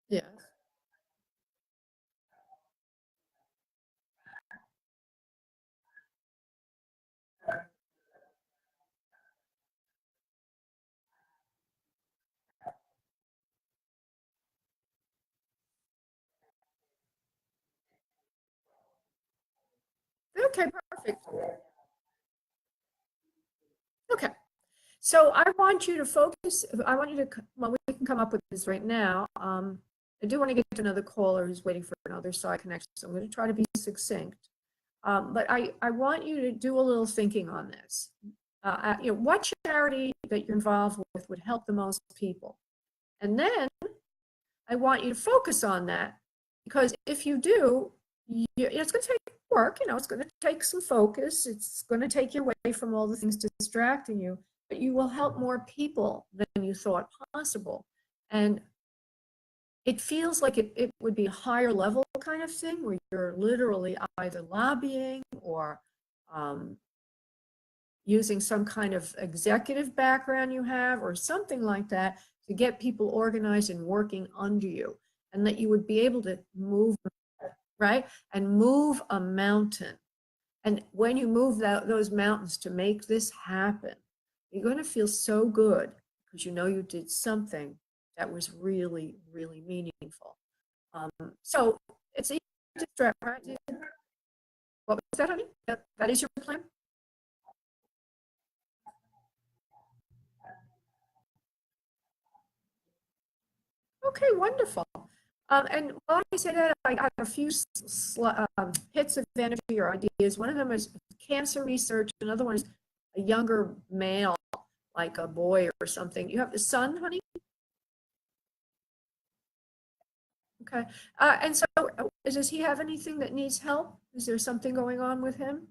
Yes. Okay, perfect. Okay. So I want you to focus. I want you to, well, we can come up with this right now. I do want to get to another caller who's waiting for another side connection, so I'm going to try to be succinct. But I want you to do a little thinking on this. What charity that you're involved with would help the most people? And then I want you to focus on that, because if you do, it's going to take work, it's going to take some focus. It's going to take you away from all the things distracting you, but you will help more people than you thought possible. And it feels like it would be a higher level kind of thing where you're literally either lobbying or using some kind of executive background you have or something like that to get people organized and working under you, and that you would be able to move, right? And move a mountain. And when you move those mountains to make this happen, you're going to feel so good because you did something that was really, really meaningful. So it's easy to distract, right? What was that, honey? That is your plan? Okay, wonderful. And while I say that, I got a few hits of energy or ideas. One of them is cancer research. Another one is a younger male, like a boy or something. You have a son, honey? Okay. And so does he have anything that needs help? Is there something going on with him?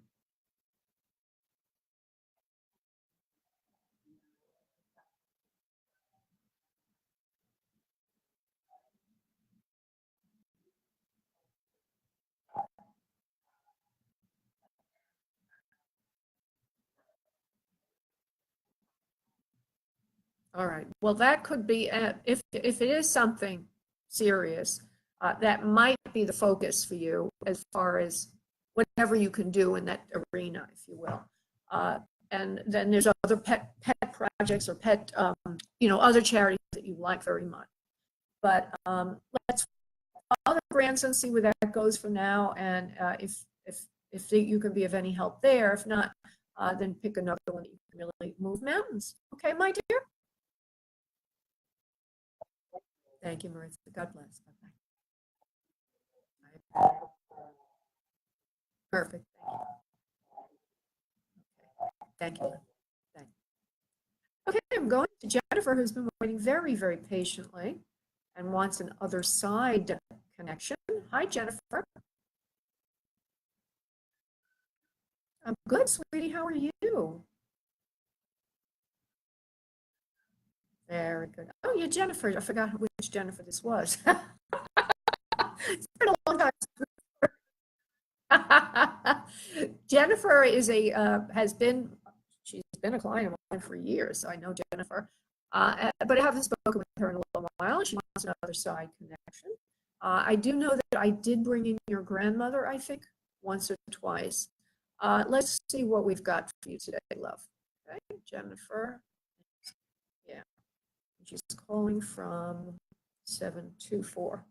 All right. Well, that could be, if it is something serious, that might be the focus for you as far as whatever you can do in that arena, if you will. And then there's other pet projects or pet, other charities that you like very much. But let's follow the grandson, see where that goes from now, and if you can be of any help there. If not, then pick another one that you can really move mountains. Okay, my dear? Thank you, Marissa. God bless. Bye-bye. Perfect. Thank you. Thank you. Okay, I'm going to Jennifer, who's been waiting very, very patiently and wants an other side connection. Hi, Jennifer. I'm good, sweetie. How are you? Very good. Oh, you're Jennifer. I forgot which Jennifer this was. It's been a long time. Jennifer is she's been a client of mine for years, so I know Jennifer. But I haven't spoken with her in a little while. She wants another side connection. I do know that I did bring in your grandmother, I think, once or twice. Let's see what we've got for you today, love. Okay, Jennifer. Yeah, she's calling from 724.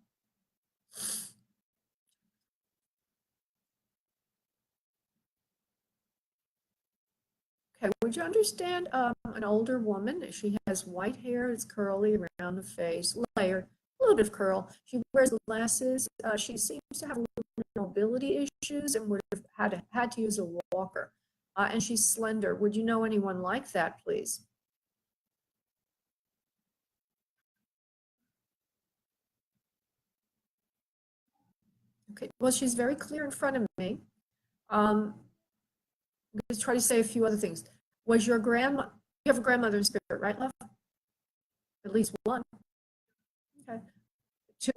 Okay, would you understand an older woman? She has white hair, it's curly around the face, layered, a little bit of curl. She wears glasses. She seems to have a little bit of mobility issues and would have had to use a walker. And she's slender. Would you know anyone like that, please? Okay, well, she's very clear in front of me. I'm going to try to say a few other things. Was your grandma, you have a grandmother in spirit, right, love? At least one. Okay. Two,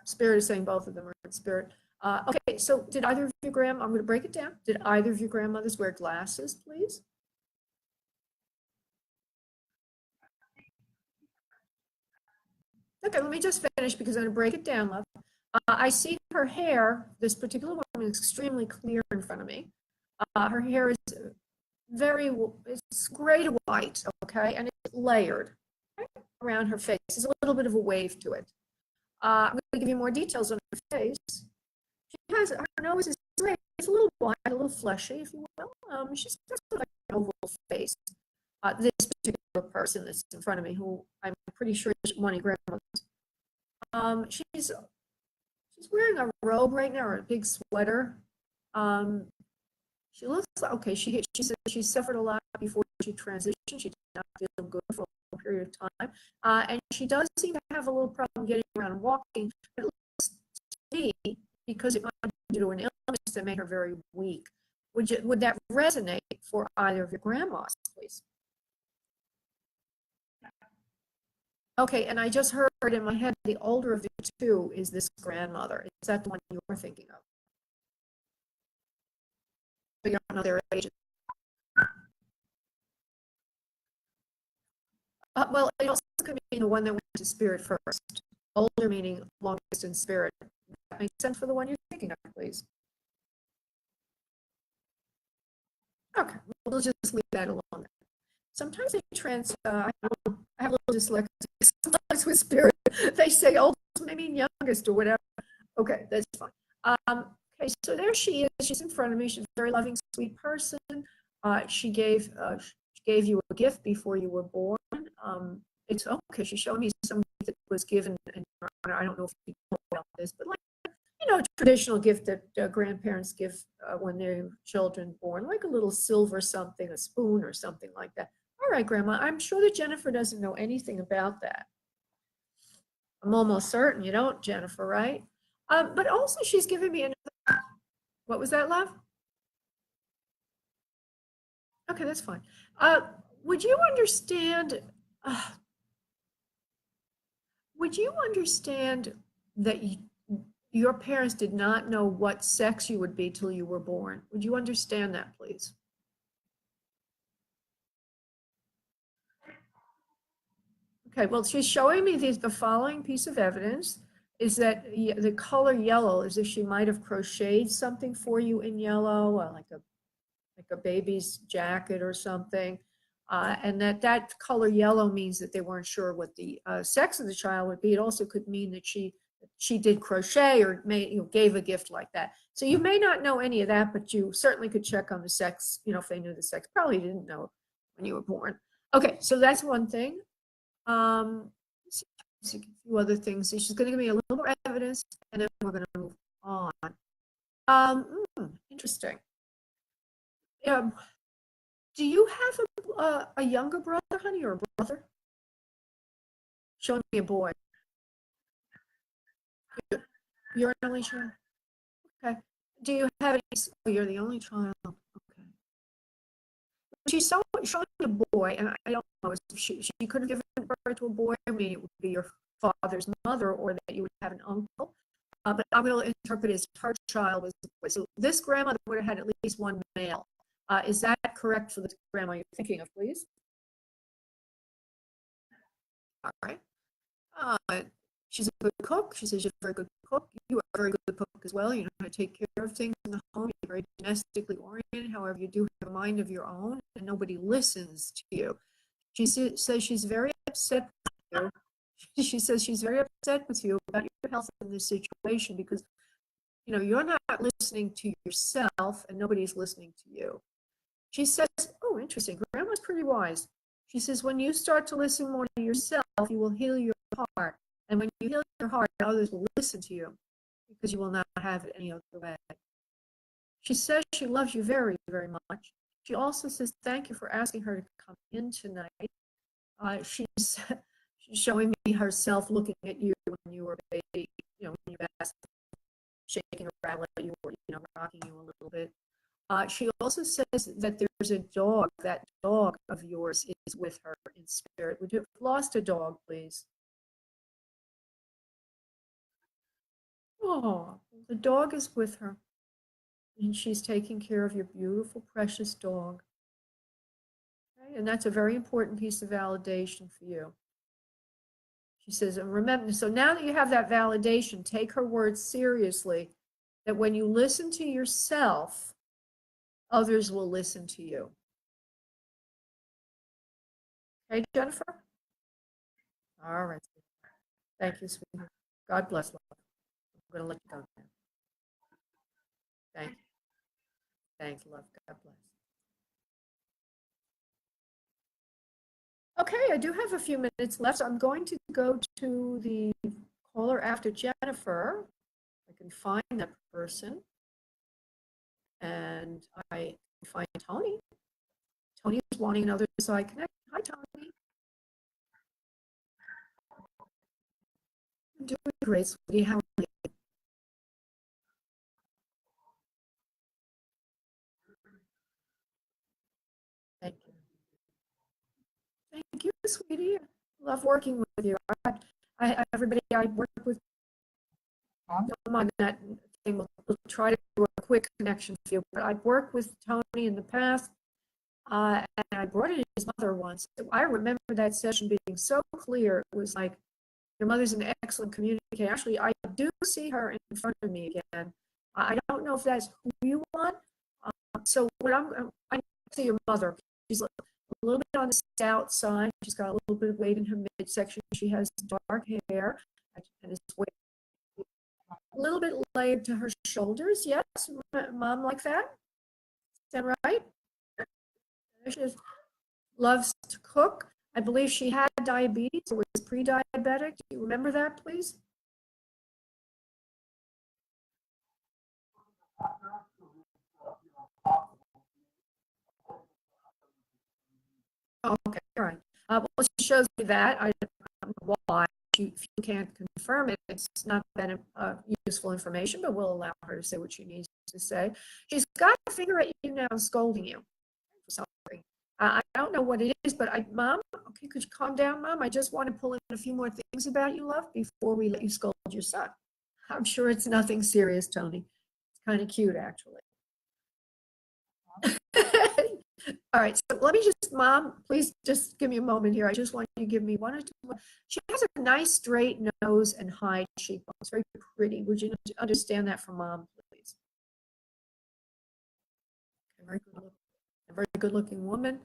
spirit is saying both of them are in spirit. Okay, so did either of your I'm going to break it down. Did either of your grandmothers wear glasses, please? Okay, let me just finish because I'm going to break it down, love. I see her hair, this particular woman is extremely clear in front of me. Her hair is it's gray to white, okay, and it's layered around her face. There's a little bit of a wave to it. I'm going to give you more details on her face. She has, her nose is straight. It's a little wide, a little fleshy, if you will. She's got like an oval face. This particular person that's in front of me, who I'm pretty sure is one of your grandmothers. She's wearing a robe right now, or a big sweater. She looks like, okay, she said she suffered a lot before she transitioned. She did not feel good for a long period of time. And she does seem to have a little problem getting around and walking. But it looks to me, because it might be due to an illness that made her very weak. Would that resonate for either of your grandmas, please? Okay, and I just heard in my head the older of the two is this grandmother. Is that the one you were thinking of? You don't know their age. Well, it also could be the one that went to spirit first. Older meaning longest in spirit. That makes sense for the one you're thinking of, please. Okay, we'll just leave that alone. Sometimes they I have a little dyslexia. Sometimes with spirit, they say oldest may mean youngest or whatever. Okay, that's fine. Okay, so there she is. She's in front of me. She's a very loving, sweet person. She gave you a gift before you were born. It's okay. She showed me some that was given, and I don't know if you know about this, but like a traditional gift that grandparents give when their children born, like a little silver something, a spoon or something like that. All right, Grandma. I'm sure that Jennifer doesn't know anything about that. I'm almost certain you don't, Jennifer, right? But also she's given me another. What was that, love? Okay, that's fine. Would you understand? Would you understand that your parents did not know what sex you would be till you were born? Would you understand that, please? Okay, well, she's showing me the following piece of evidence is that the color yellow is if she might have crocheted something for you in yellow, like a baby's jacket or something. And that color yellow means that they weren't sure what the sex of the child would be. It also could mean that she did crochet or gave a gift like that. So you may not know any of that, but you certainly could check on the sex, if they knew the sex. Probably didn't know when you were born. Okay, so that's one thing. Let's see a few other things. So she's going to give me a little more evidence, and then we're going to move on. Interesting. Do you have a younger brother, honey, or a brother? Showing me a boy. You're an only child. Okay. Do you have any? Oh, you're the only child. Okay. She's showing a boy, and I don't know if she could have given birth to a boy. I mean, it would be your father's mother, or that you would have an uncle. But I will interpret as her child was a boy. So this grandmother would have had at least one male. Is that correct for the grandma you're thinking of, please? All right. She's a good cook. She says you're a very good cook. You are a very good cook as well. You know how to take care of things in the home. You're very domestically oriented. However, you do have a mind of your own, and nobody listens to you. She says she's very upset with you. She says she's very upset with you about your health in this situation because, you're not listening to yourself, and nobody's listening to you. She says, oh, interesting. Grandma's pretty wise. She says, when you start to listen more to yourself, you will heal your heart. And when you heal your heart, others will listen to you because you will not have it any other way. She says she loves you very, very much. She also says, thank you for asking her to come in tonight. She's showing me herself looking at you when you were a baby, when you asked, shaking around like you were, rocking you a little bit. She also says that there's a dog. That dog of yours is with her in spirit. Would you have lost a dog, please? Oh, the dog is with her. And she's taking care of your beautiful, precious dog. Okay? And that's a very important piece of validation for you. She says, and remember, so now that you have that validation, take her words seriously, that when you listen to yourself, others will listen to you. Okay, Jennifer? All right. Thank you, sweetheart. God bless, love. I'm going to let you go now. Thank you. Thank you, love. God bless. Okay, I do have a few minutes left. So I'm going to go to the caller after Jennifer. I can find that person. And I can find Tony. Tony is wanting another side connection. Hi, Tony. I'm doing great, sweetie. How are you? Thank you. Thank you, sweetie. Love working with you. Everybody I work with, don't mind that thing. We'll try to do a quick connection for you. But I've worked with Tony in the past, and I brought in his mother once. I remember that session being so clear. It was like, your mother's an excellent communicator. Actually, I do see her in front of me again. I don't know if that's who you want. So what I see your mother. She's a little bit on the stout side. She's got a little bit of weight in her midsection. She has dark hair, and it's a little bit layered to her shoulders. Yes, mom, like that. Is that right? She loves to cook. I believe she had diabetes or was pre-diabetic. Do you remember that, please? Oh, okay, all right. Well, she shows me that. I don't know why. If you can't confirm it, it's not been useful information, but we'll allow her to say what she needs to say. She's got a finger at you now, scolding you for something. I don't know what it is, but Mom, okay, could you calm down, Mom? I just want to pull in a few more things about you, love, before we let you scold your son. I'm sure it's nothing serious, Tony. It's kind of cute, actually. All right, so let me just, Mom, please just give me a moment here. I just want you to give me one or two more. She has a nice straight nose and high cheekbones, very pretty. Would you understand that from Mom, please? Okay, a very good looking woman.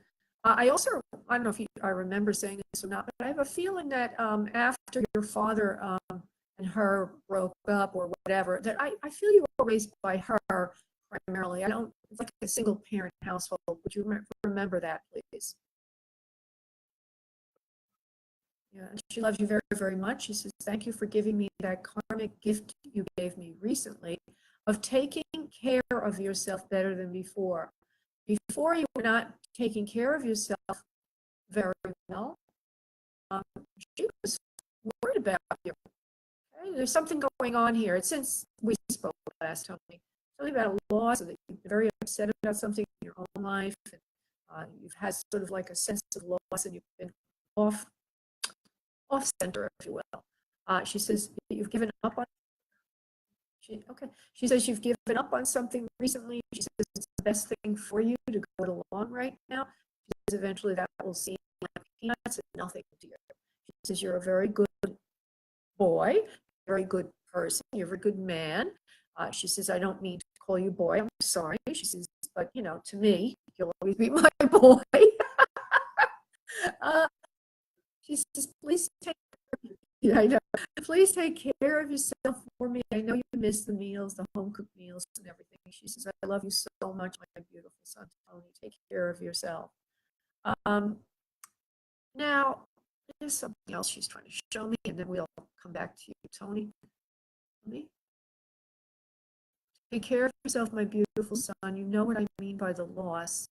I also, I don't know if I remember saying this or not, but I have a feeling that after your father and her broke up or whatever, that I feel you were raised by her primarily. I don't, it's like a single parent household. Would you remember that, please? Yeah, she loves you very, very much. She says, thank you for giving me that karmic gift you gave me recently of taking care of yourself better than before. Before, you were not taking care of yourself very well. Um, she was worried about you. Okay? There's something going on here. Since we spoke last, Tony, something about a loss, that you've been very upset about something in your own life. And, you've had sort of like a sense of loss, and you've been off center, if you will. She says you've given up on. Okay. She says you've given up on something recently. She says it's the best thing for you to go it along right now. She says eventually that will seem like peanuts and nothing to you. She says you're a very good boy, very good person, you're a very good man. She says I don't need to call you boy. I'm sorry. She says, but you know, to me, you'll always be my boy. She says, please take. Yeah, I know. Please take care of yourself for me. I know you miss the meals, the home cooked meals and everything. She says, I love you so much, my beautiful son, Tony. Take care of yourself. Um, Now, there's something else she's trying to show me, and then we'll come back to you, Tony. Take care of yourself, my beautiful son. You know what I mean by the loss.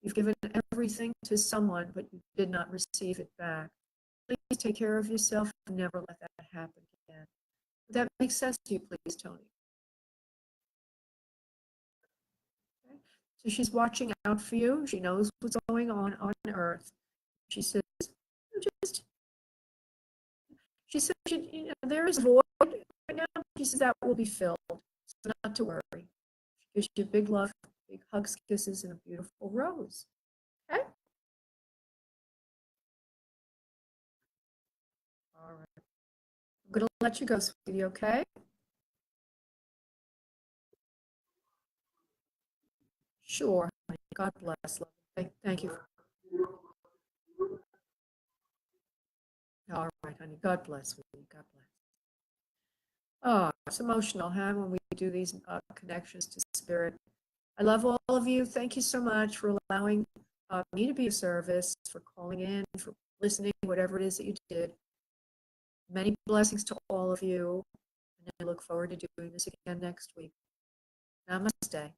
You've given everything to someone, but you did not receive it back. Please take care of yourself and never let that happen again. Would that make sense to you, please, Tony? Okay. So she's watching out for you. She knows what's going on Earth. She says, just, she says, you know, there is void right now. She says that will be filled. So not to worry. She gives you big love, big hugs, kisses, and a beautiful rose. Okay? All right. I'm going to let you go, sweetie, okay? Sure. God bless. Love. Thank you. All right, honey. God bless, sweetie. God bless. Oh, it's emotional, huh, when we do these connections to spirit. I love all of you. Thank you so much for allowing me to be of service, for calling in, for listening, whatever it is that you did. Many blessings to all of you. And I look forward to doing this again next week. Namaste.